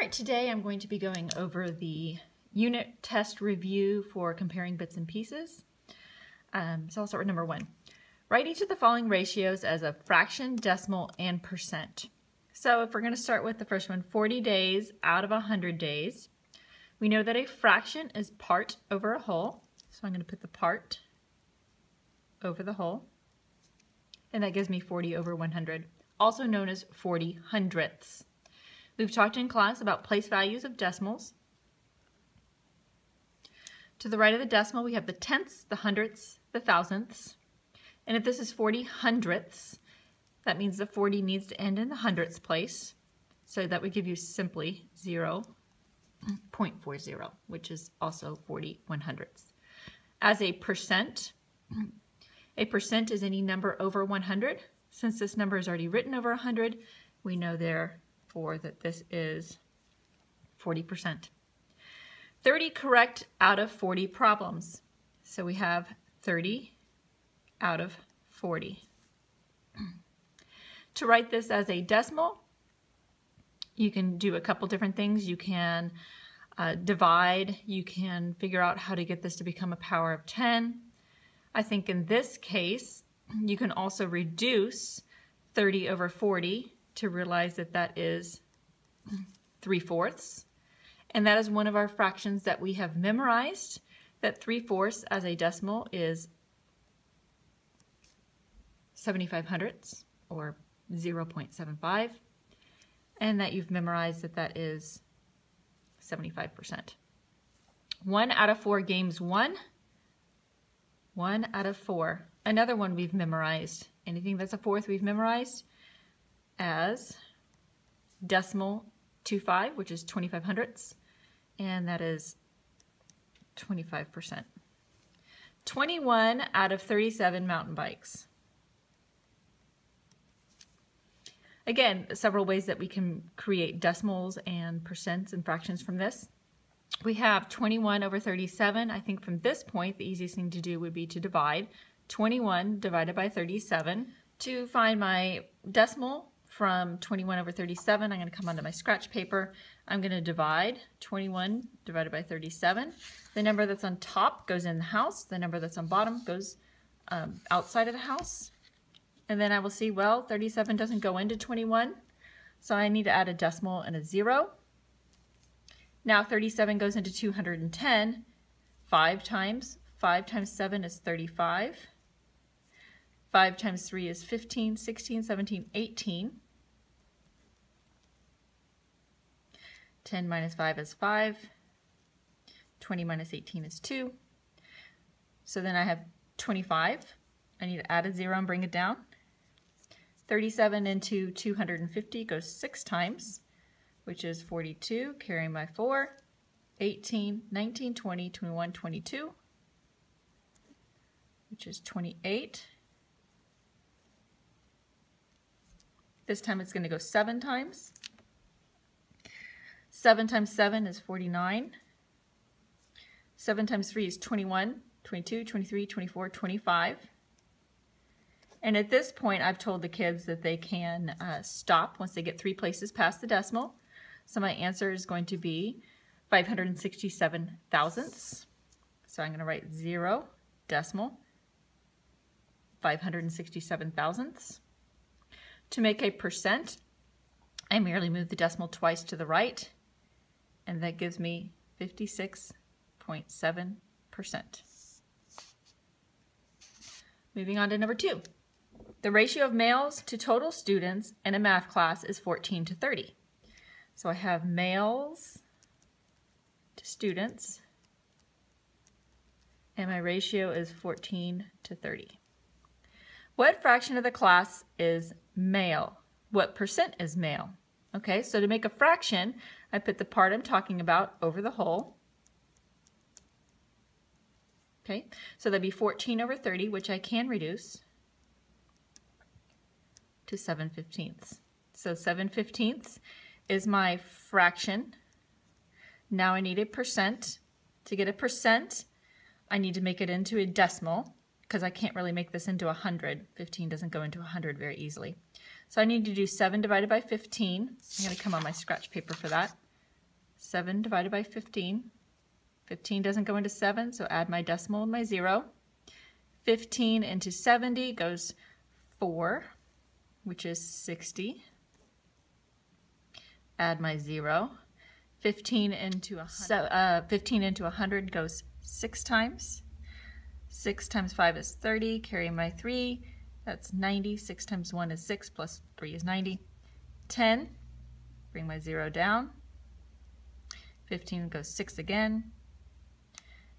Alright, today I'm going to be going over the unit test review for comparing bits and pieces. So I'll start with number 1. Write each of the following ratios as a fraction, decimal, and percent. So if we're going to start with the first one, 40 days out of 100 days, we know that a fraction is part over a whole. So I'm going to put the part over the whole. And that gives me 40 over 100, also known as 40 hundredths. We've talked in class about place values of decimals. To the right of the decimal, we have the tenths, the hundredths, the thousandths. And if this is 40 hundredths, that means the 40 needs to end in the hundredths place. So that would give you simply 0.40, which is also 40 one-hundredths. As a percent is any number over 100. Since this number is already written over 100, we know therefore that this is 40%. 30 correct out of 40 problems. So we have 30 out of 40. To write this as a decimal, you can do a couple different things. You can divide. You can figure out how to get this to become a power of 10. I think in this case, you can also reduce 30 over 40 to realize that that is 3/4. And that is one of our fractions that we have memorized, that 3/4 as a decimal is 75 hundredths, or 0.75, and that you've memorized that that is 75%. 1 out of 4 games won. 1 out of 4. Another one we've memorized. Anything that's a fourth we've memorized as decimal 25, which is 25 hundredths, and that is 25%. 21 out of 37 mountain bikes. Again, several ways that we can create decimals and percents and fractions from this. We have 21 over 37. I think from this point, the easiest thing to do would be to divide 21 divided by 37. To find my decimal from 21 over 37, I'm going to come onto my scratch paper. I'm going to divide 21 divided by 37. The number that's on top goes in the house. The number that's on bottom goes outside of the house. And then I will see, well, 37 doesn't go into 21, so I need to add a decimal and a 0. Now 37 goes into 210, 5 times 7 is 35. 5 times 3 is 15, 16, 17, 18. 10 minus 5 is 5. 20 minus 18 is 2. So then I have 25. I need to add a 0 and bring it down. 37 into 250 goes 6 times, which is 42, carrying by 4, 18, 19, 20, 21, 22, which is 28. This time it's going to go 7 times. 7 times 7 is 49. 7 times 3 is 21, 22, 23, 24, 25. And at this point, I've told the kids that they can stop once they get 3 places past the decimal. So my answer is going to be 567 thousandths. So I'm going to write 0 decimal 567 thousandths. To make a percent, I merely move the decimal twice to the right, and that gives me 56.7%. Moving on to number 2. The ratio of males to total students in a math class is 14 to 30. So I have males to students, and my ratio is 14 to 30. What fraction of the class is male? What percent is male? Okay, so to make a fraction, I put the part I'm talking about over the whole. Okay, so that'd be 14 over 30, which I can reduce to 7/15. So 7/15 is my fraction. Now I need a percent. To get a percent, I need to make it into a decimal, because I can't really make this into 100. 15 doesn't go into 100 very easily. So I need to do 7 divided by 15. I'm going to come on my scratch paper for that. 7 divided by 15. 15 doesn't go into 7, so add my decimal and my 0. 15 into 70 goes 4, which is 60. Add my 0. 15 into 100 goes 6 times. 6 times 5 is 30. Carry my 3. That's 90. 6 times 1 is 6, plus 3 is 90. 10. Bring my 0 down. 15 goes 6 again.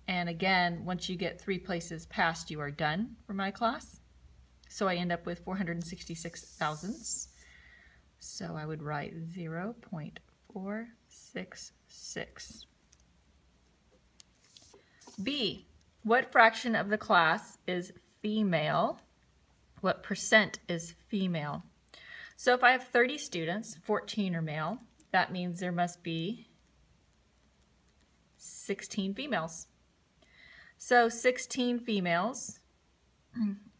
And again, once you get 3 places past, you are done for my class. So I end up with 466 thousandths. So I would write 0.466. B, what fraction of the class is female? What percent is female? So if I have 30 students, 14 are male, that means there must be 16 females. So 16 females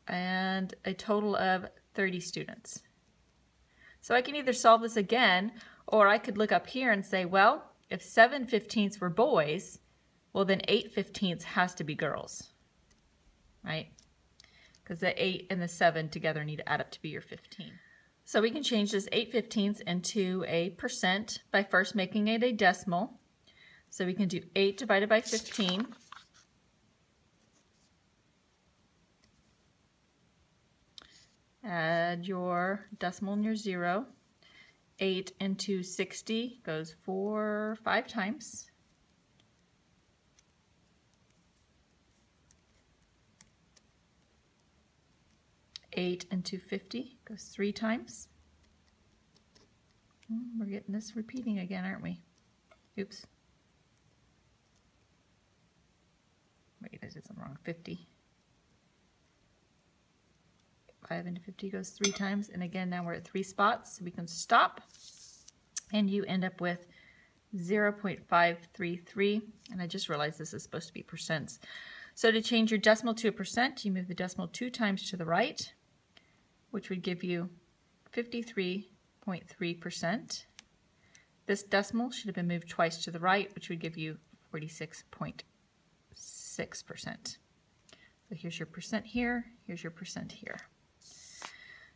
and a total of 30 students. So I can either solve this again, or I could look up here and say, well, if 7/15 were boys, well then 8/15 has to be girls, right? Because the 8 and the 7 together need to add up to be your 15. So we can change this 8/15 into a percent by first making it a decimal. So we can do 8 divided by 15. Add your decimal and your 0. 8 into 60 goes 5 times. Eight into 50 goes 3 times. We're getting this repeating again, aren't we? Oops. Wait, I did something wrong. 50. 5 into 50 goes 3 times, and again now we're at 3 spots, so we can stop, and you end up with 0.533, and I just realized this is supposed to be percents. So to change your decimal to a percent, you move the decimal 2 times to the right, which would give you 53.3%. This decimal should have been moved twice to the right, which would give you 46.6%. So here's your percent here, here's your percent here.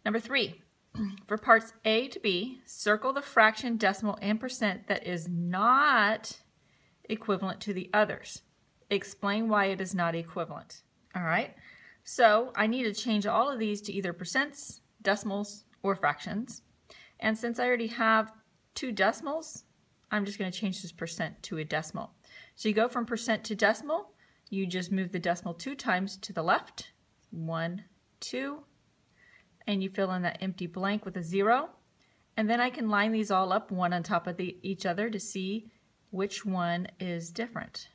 Number 3, for parts A to B, circle the fraction, decimal, and percent that is not equivalent to the others. Explain why it is not equivalent. All right, so I need to change all of these to either percents, decimals, or fractions. And since I already have 2 decimals, I'm just going to change this percent to a decimal. So you go from percent to decimal, you just move the decimal 2 times to the left, 1, 2, and you fill in that empty blank with a 0. And then I can line these all up one on top of each other to see which one is different.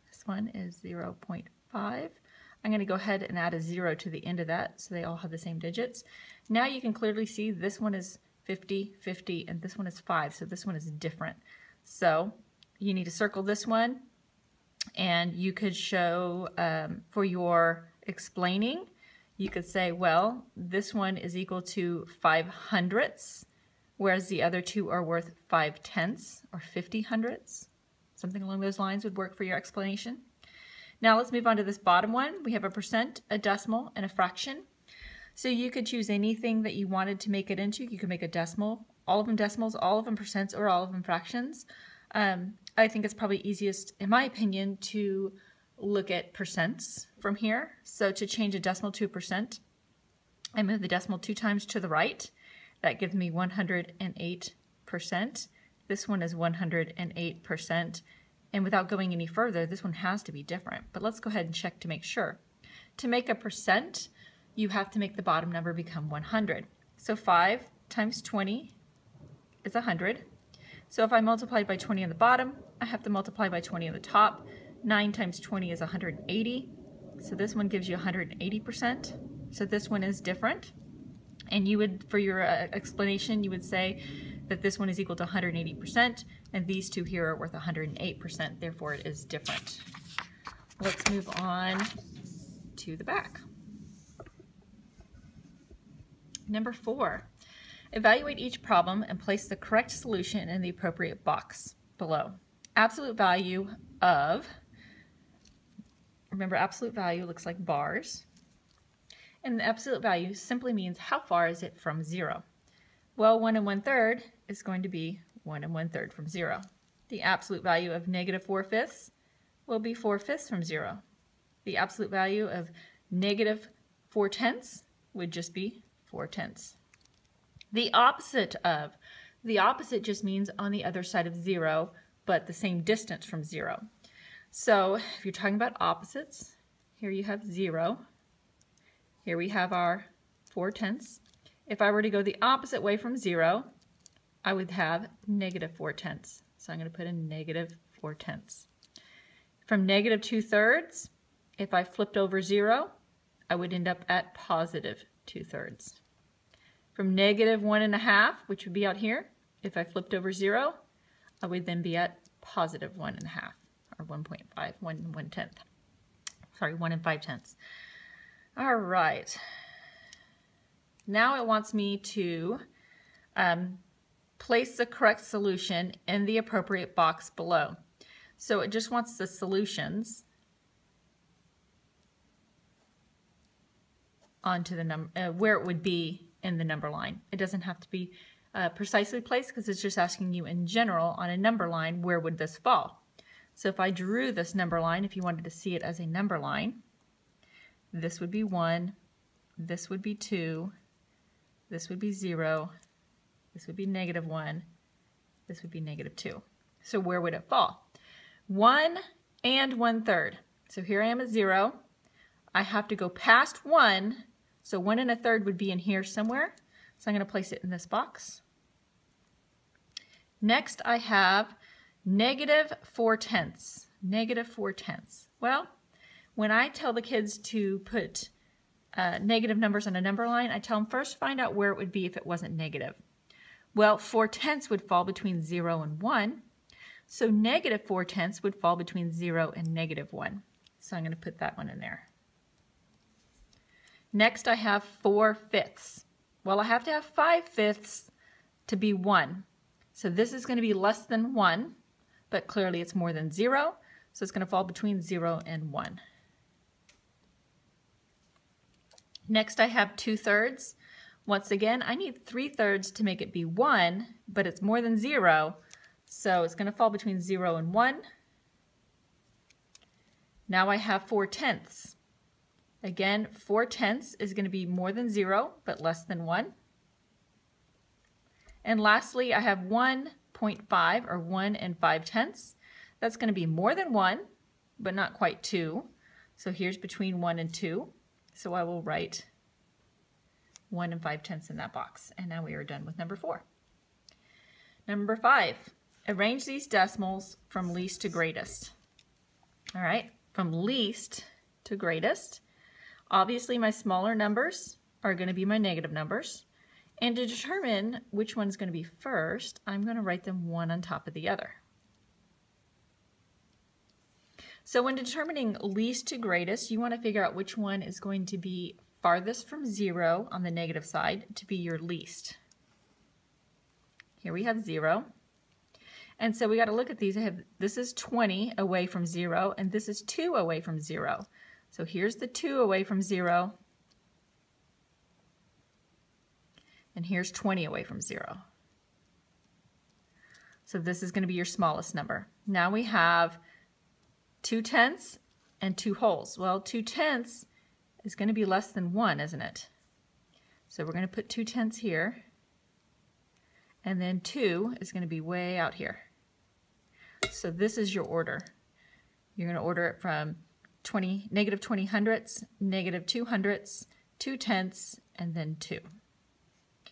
This one is 0.5. I'm going to go ahead and add a 0 to the end of that so they all have the same digits. Now you can clearly see this one is 50, 50, and this one is 5, so this one is different. So you need to circle this one, and you could show for your explaining, you could say, well, this one is equal to 5/100ths, whereas the other 2 are worth 5/10ths or 50/100ths. Something along those lines would work for your explanation. Now let's move on to this bottom one. We have a percent, a decimal, and a fraction. So you could choose anything that you wanted to make it into. You could make a decimal, all of them decimals, all of them percents, or all of them fractions. I think it's probably easiest, in my opinion, to look at percents from here. So to change a decimal to a percent, I move the decimal 2 times to the right. That gives me 108%. This one is 108%. And without going any further, this one has to be different. But let's go ahead and check to make sure. To make a percent, you have to make the bottom number become 100. So 5 times 20 is 100. So if I multiply by 20 on the bottom, I have to multiply by 20 on the top. 9 times 20 is 180. So this one gives you 180%. So this one is different. And you would, for your explanation, you would say that this one is equal to 180%, and these 2 here are worth 108%. Therefore, it is different. Let's move on to the back. Number 4. Evaluate each problem and place the correct solution in the appropriate box below. Absolute value of, remember absolute value looks like bars, and the absolute value simply means how far is it from 0. Well, 1 1/3 is going to be 1 1/3 from 0. The absolute value of -4/5 will be 4/5 from 0. The absolute value of -4/10 would just be 4/10. The opposite just means on the other side of 0, but the same distance from 0. So if you're talking about opposites, here you have 0. Here we have our 4/10. If I were to go the opposite way from 0, I would have -4/10. So I'm going to put in -4/10. From -2/3, if I flipped over 0, I would end up at +2/3. From -1.5, which would be out here, if I flipped over 0, I would then be at +1.5, or 1.5, 1/10. Sorry, 1 5/10. All right. Now it wants me to place the correct solution in the appropriate box below. So it just wants the solutions onto the number, where it would be in the number line. It doesn't have to be precisely placed because it's just asking you in general on a number line, where would this fall? So if I drew this number line, if you wanted to see it as a number line, this would be 1, this would be 2, this would be 0, this would be -1, this would be -2. So where would it fall? 1 and 1/3. So here I am at 0. I have to go past 1, so 1 1/3 would be in here somewhere. So I'm going to place it in this box. Next I have -4/10. -4/10. Well, when I tell the kids to put negative numbers on a number line, I tell them first find out where it would be if it wasn't negative. Well, 4/10 would fall between 0 and 1. So -4/10 would fall between 0 and -1. So I'm going to put that one in there. Next I have 4/5. Well, I have to have 5/5 to be 1. So this is going to be less than 1, but clearly it's more than 0. So it's going to fall between 0 and 1. Next I have 2/3. Once again, I need 3/3 to make it be 1, but it's more than 0. So it's going to fall between 0 and 1. Now I have 4/10. Again, 4/10 is going to be more than 0, but less than 1. And lastly, I have 1.5, or 1 5/10. That's going to be more than 1, but not quite 2. So here's between 1 and 2. So I will write 1 5/10 in that box. And now we are done with number 4. Number 5, arrange these decimals from least to greatest. All right, from least to greatest. Obviously, my smaller numbers are going to be my negative numbers. And to determine which one's going to be first, I'm going to write them one on top of the other. So when determining least to greatest, you want to figure out which one is going to be farthest from 0 on the negative side to be your least. Here we have 0. And so we got to look at these. This is 20 away from 0, and this is 2 away from 0. So here's the 2 away from 0, and here's 20 away from 0. So this is going to be your smallest number. Now we have 2/10 and 2 wholes. Well, 2/10 is going to be less than 1, isn't it? So we're going to put 2/10 here, and then 2 is going to be way out here. So this is your order. You're going to order it from -20 hundredths, -2 hundredths, 2/10, and then 2.